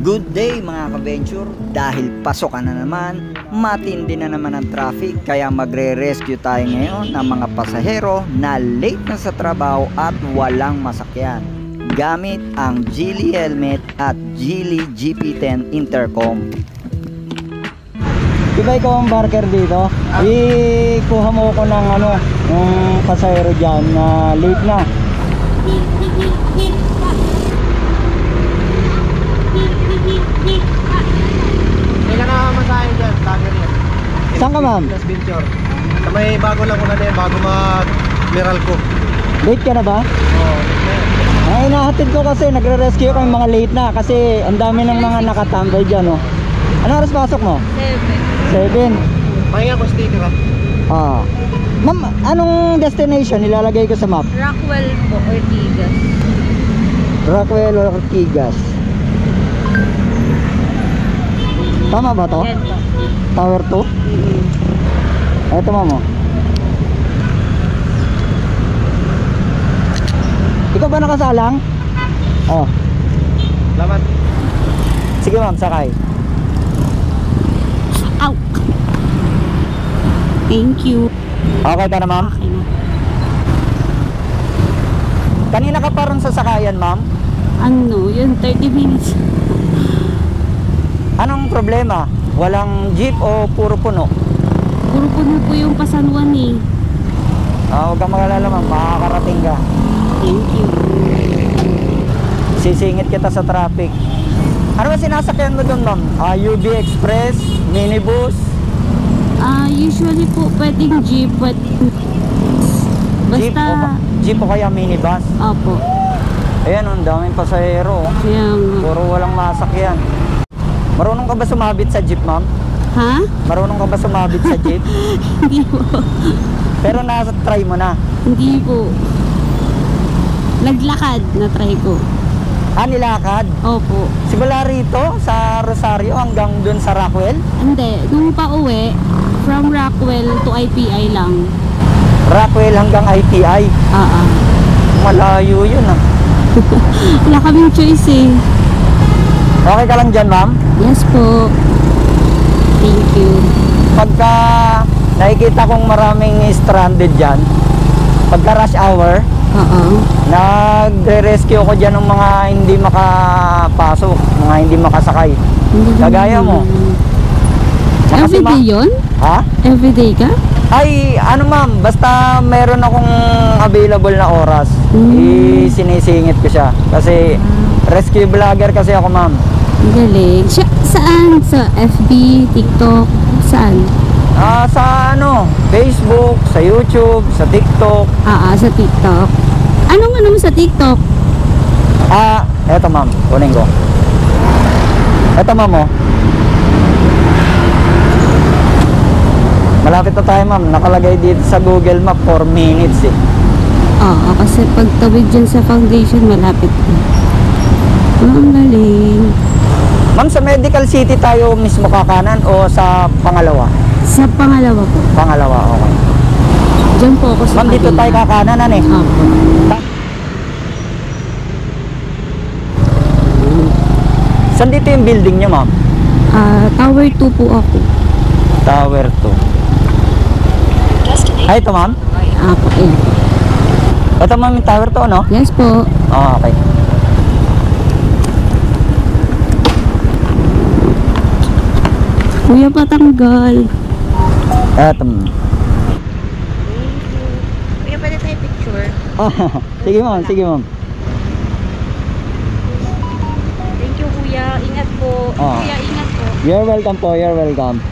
Good day mga ka-venture, dahil pasok na naman, matindi na naman ang traffic, kaya magre-rescue tayo ngayon ng mga pasahero na late na sa trabaho at walang masakyan gamit ang Geely helmet at Geely GP10 intercom. Diba ikaw ang barker dito? Ikuha mo ko ng ng pasahero dyan na late na. May nakakamasahin dyan, tagger yan. Saan ka, ma'am? Venture. Sa may bago lang una na yan, bago mag-miral ko. Late ka na ba? Oo, Ay, nahatid ko kasi nagre-rescue kami mga late na kasi ang dami ng mga nakatambay dyan, oh. Ano oras pasok mo? 7. pahinga ko sticker ha. Ah. Ma'am, anong destination ilalagay ko sa map? Rockwell po, Ortigas. Rockwell or Ortigas. Tama ba to? Yan po. Tower 2? Eto, ma'am, oh. Ikaw ba nakasalang? Oh. Salamat. Sige, ma'am, sakay. Ow! Thank you. Okay ka na, ma'am? Okay na. Kanina ka pa ron sa sakayan, ma'am? Ano, yun, 30 minutes. Anong problema? Walang jeep o puro puno? Puro puno po yung Pasanwan eh. Huwag kang magalala, ma'am, makakarating ka. Thank you. Sisingit kita sa traffic. Ano ba sinasakyan mo doon, ma'am? UB Express, minibus? Usually po pwedeng jeep, but basta... Jeep o kaya minibus? Opo. Ayan, ang daming pasahero. Kaya nga. Puro walang masakyan. Marunong ka ba sumabit sa jeep, ma'am? Ha? Marunong ka ba sumabit sa jeep? Hindi po. Pero nasa-try mo na? Hindi po. Naglakad na try ko. Nilakad? Opo. Simula rito sa Rosario hanggang dun sa Rockwell? Hindi. Nung pa-uwi, from Rockwell to IPI lang. Rockwell hanggang ITI? Malayo yun ah. Wala kaming choice eh. Okay ka lang dyan, ma'am? Yes po. Thank you. Pagka nakikita kong maraming stranded dyan, pagka rush hour, nagre-rescue ko dyan ng mga hindi makapasok, mga hindi makasakay. Kagaya mo. Everyday yun? Ha? Everyday ka? Ay, ma'am, basta meron akong available na oras, sinisingit ko siya. Kasi rescue vlogger kasi ako, ma'am. Galing. Saan? Sa FB, TikTok? Saan? Sa Facebook, sa YouTube, sa TikTok. Sa TikTok. Anong sa TikTok? Eto, ma'am, kunin ko. Eto, ma'am, oh. Malapit na tayo, ma'am. Nakalagay dito sa Google Map 4 minutes eh. Kasi pag tawid dyan sa foundation, malapit. Ang galing. Ma'am, sa Medical City tayo mismo kakanan o sa pangalawa? Sa pangalawa po. Pangalawa, okay. Diyan po ako sa ma'am, dito tayo kakanan, eh. Opo. Saan dito yung building nyo, ma'am? Tower 2 po ako. Tower 2. Ay, ito, ma'am? Apo, eh. Ito, ma'am, yung tower 2, no? Yes po. Okay. Kuya, patanggal. Eto, ma'am. Kuya, pwede tayo picture? Sige, ma'am. Sige, ma'am. Thank you, kuya. Ingat po. Kuya, ingat po. You're welcome po. You're welcome.